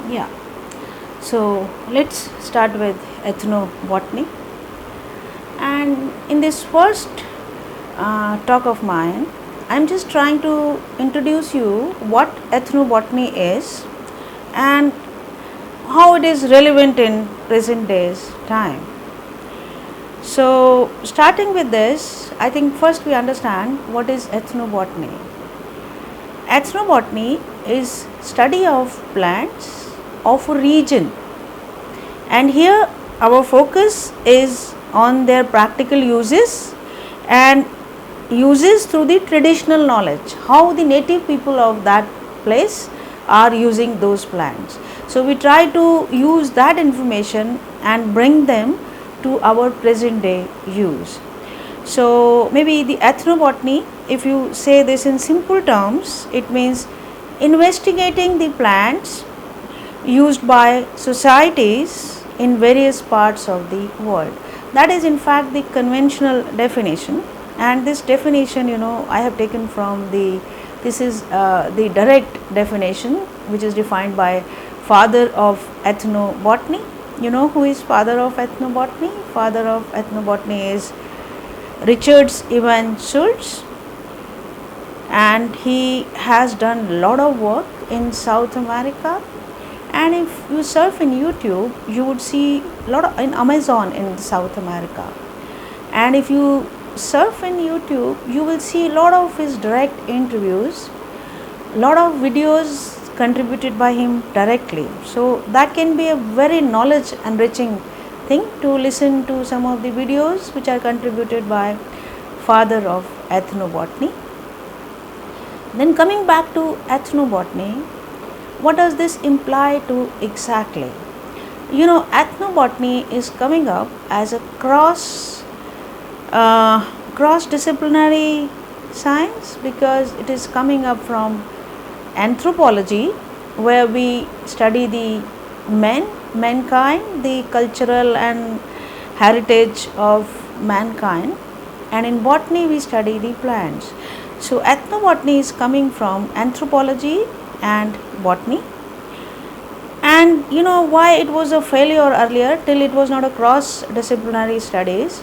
Yeah, so let's start with ethnobotany. And in this first talk of mine, I'm just trying to introduce you what ethnobotany is and how it is relevant in present days time. So, starting with this, I think first we understand what is ethnobotany. Ethnobotany is study of plants of a region, and here our focus is on their practical uses and uses through the traditional knowledge, how the native people of that place are using those plants. So, we try to use that information and bring them to our present day use. So, maybe the ethnobotany, if you say this in simple terms, it means investigating the plants used by societies in various parts of the world. That is in fact the conventional definition, and this definition I have taken from this is the direct definition which is defined by father of ethnobotany. You know who is father of ethnobotany? Father of ethnobotany is Richard Evans Schultz, and he has done a lot of work in South America. And if you surf in YouTube, you would see a lot of in Amazon in South America. And if you surf in YouTube, you will see a lot of his direct interviews, a lot of videos contributed by him directly. So that can be a very knowledge enriching thing to listen to some of the videos which are contributed by father of ethnobotany. Then coming back to ethnobotany, what does this imply to exactly? Ethnobotany is coming up as a cross disciplinary science because it is coming up from anthropology, where we study the mankind, the cultural and heritage of mankind, and in botany we study the plants. So ethnobotany is coming from anthropology and botany. And why it was a failure earlier, till it was not a cross disciplinary studies.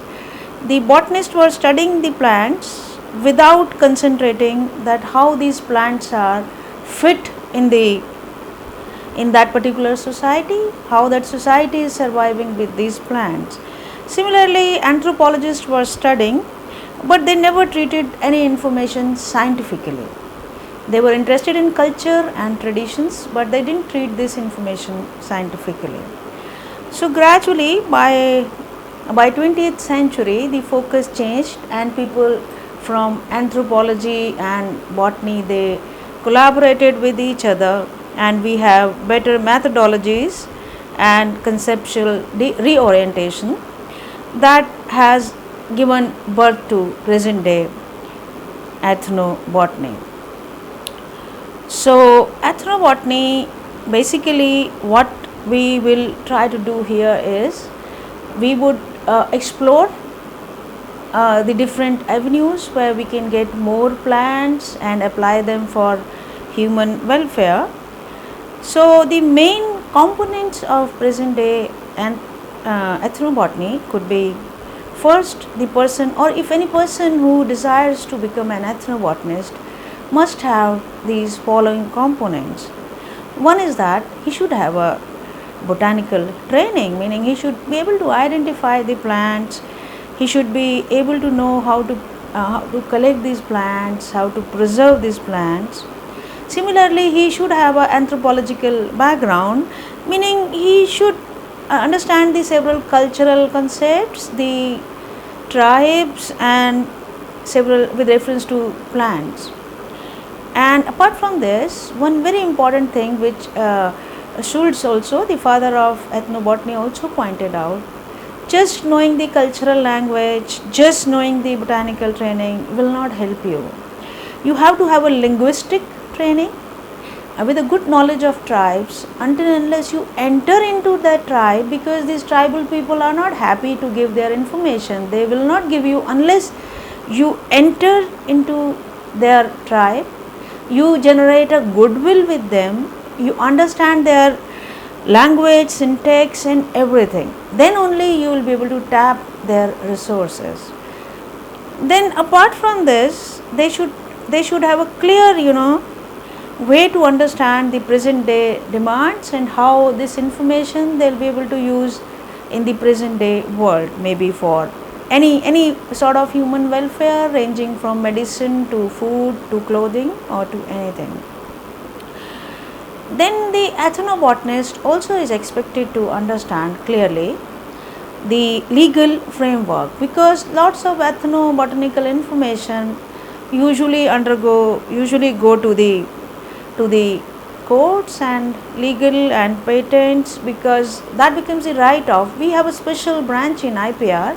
The botanists were studying the plants without concentrating that how these plants are fit in that particular society, how that society is surviving with these plants. Similarly, anthropologists were studying, but they never treated any information scientifically. They were interested in culture and traditions, but they didn't treat this information scientifically. So gradually by 20th century, the focus changed, and people from anthropology and botany, they collaborated with each other, and we have better methodologies and conceptual reorientation that has given birth to present day ethnobotany. So ethnobotany, basically what we will try to do here is we would explore the different avenues where we can get more plants and apply them for human welfare. So the main components of present day and ethnobotany could be, first, the person, or if any person who desires to become an ethnobotanist must have these following components. One is that he should have a botanical training, meaning he should be able to identify the plants, he should be able to know how to collect these plants, how to preserve these plants. Similarly, he should have an anthropological background, meaning he should understand the several cultural concepts, the tribes, and several with reference to plants. And apart from this, one very important thing which Schultz, also the father of ethnobotany, also pointed out, just knowing the cultural language, just knowing the botanical training will not help you. You have to have a linguistic training with a good knowledge of tribes until unless you enter into that tribe, because these tribal people are not happy to give their information. They will not give you unless you enter into their tribe, you generate a goodwill with them, you understand their language, syntax and everything. Then only you will be able to tap their resources. Then apart from this, they should have a clear, way to understand the present day demands and how this information they'll be able to use in the present day world, maybe for any sort of human welfare, ranging from medicine to food to clothing or to anything. Then the ethnobotanist also is expected to understand clearly the legal framework, because lots of ethnobotanical information usually go to the courts and legal and patents, because that becomes the right of. We have a special branch in IPR,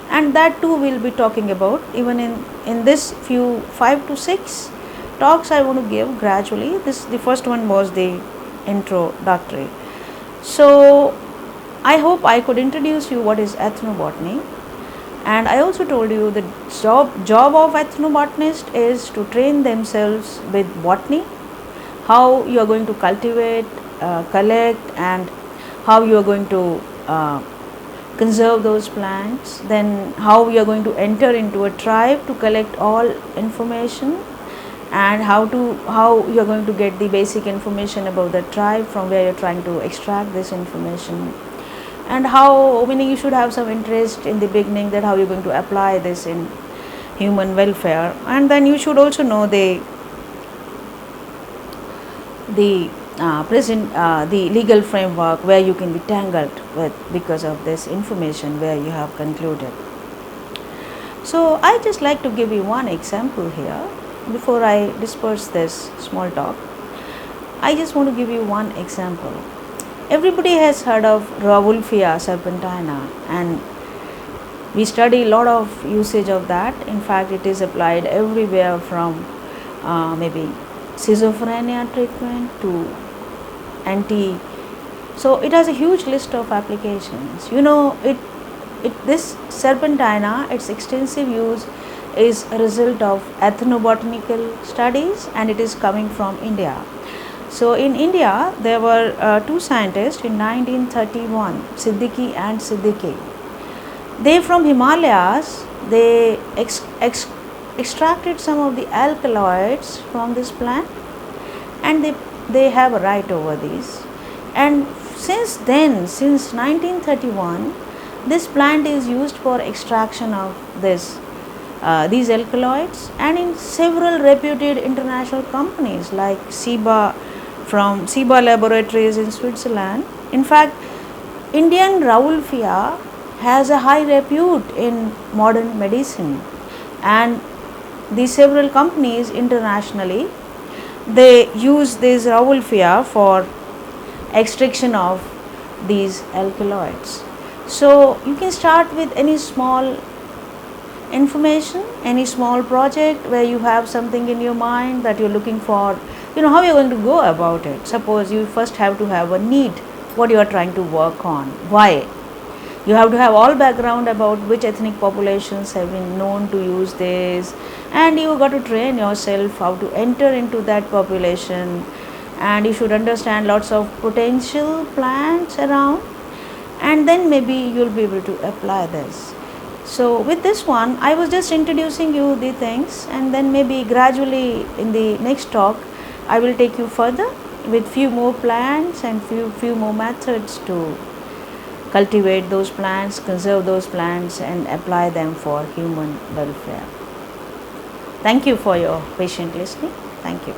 and that too we'll be talking about even in this few 5 to 6 talks I want to give gradually. The first one was the introductory. So I hope I could introduce you what is ethnobotany, and I also told you the job of ethnobotanist is to train themselves with botany, how you are going to cultivate, collect, and how you are going to conserve those plants, then how you are going to enter into a tribe to collect all information, and how you are going to get the basic information about the tribe from where you are trying to extract this information, and how, meaning you should have some interest in the beginning that how you are going to apply this in human welfare, and then you should also know the legal framework where you can be tangled with because of this information where you have concluded. So I just like to give you one example here before I disperse this small talk. I just want to give you one example. Everybody has heard of Rauwolfia serpentina, and we study a lot of usage of that. In fact, it is applied everywhere from maybe schizophrenia treatment to so it has a huge list of applications. This serpentina, its extensive use is a result of ethnobotanical studies, and it is coming from India. So in India there were two scientists in 1931, Siddiqui and Siddiqui. They from Himalayas, they extracted some of the alkaloids from this plant, and they have a right over these. And since then, since 1931, this plant is used for extraction of these alkaloids, and in several reputed international companies like Ciba, from Ciba Laboratories in Switzerland. In fact, Indian Rauwolfia has a high repute in modern medicine, and these several companies internationally, they use this Rauwolfia for extraction of these alkaloids. So you can start with any small information, any small project where you have something in your mind that you're looking for, how you're going to go about it. Suppose you first have to have a need, what you are trying to work on, why. You have to have all background about which ethnic populations have been known to use this, and you got to train yourself how to enter into that population, and you should understand lots of potential plants around, and then maybe you'll be able to apply this. So with this one, I was just introducing you the things, and then maybe gradually in the next talk I will take you further with few more plants and few more methods to cultivate those plants, conserve those plants, and apply them for human welfare. Thank you for your patient listening. Thank you.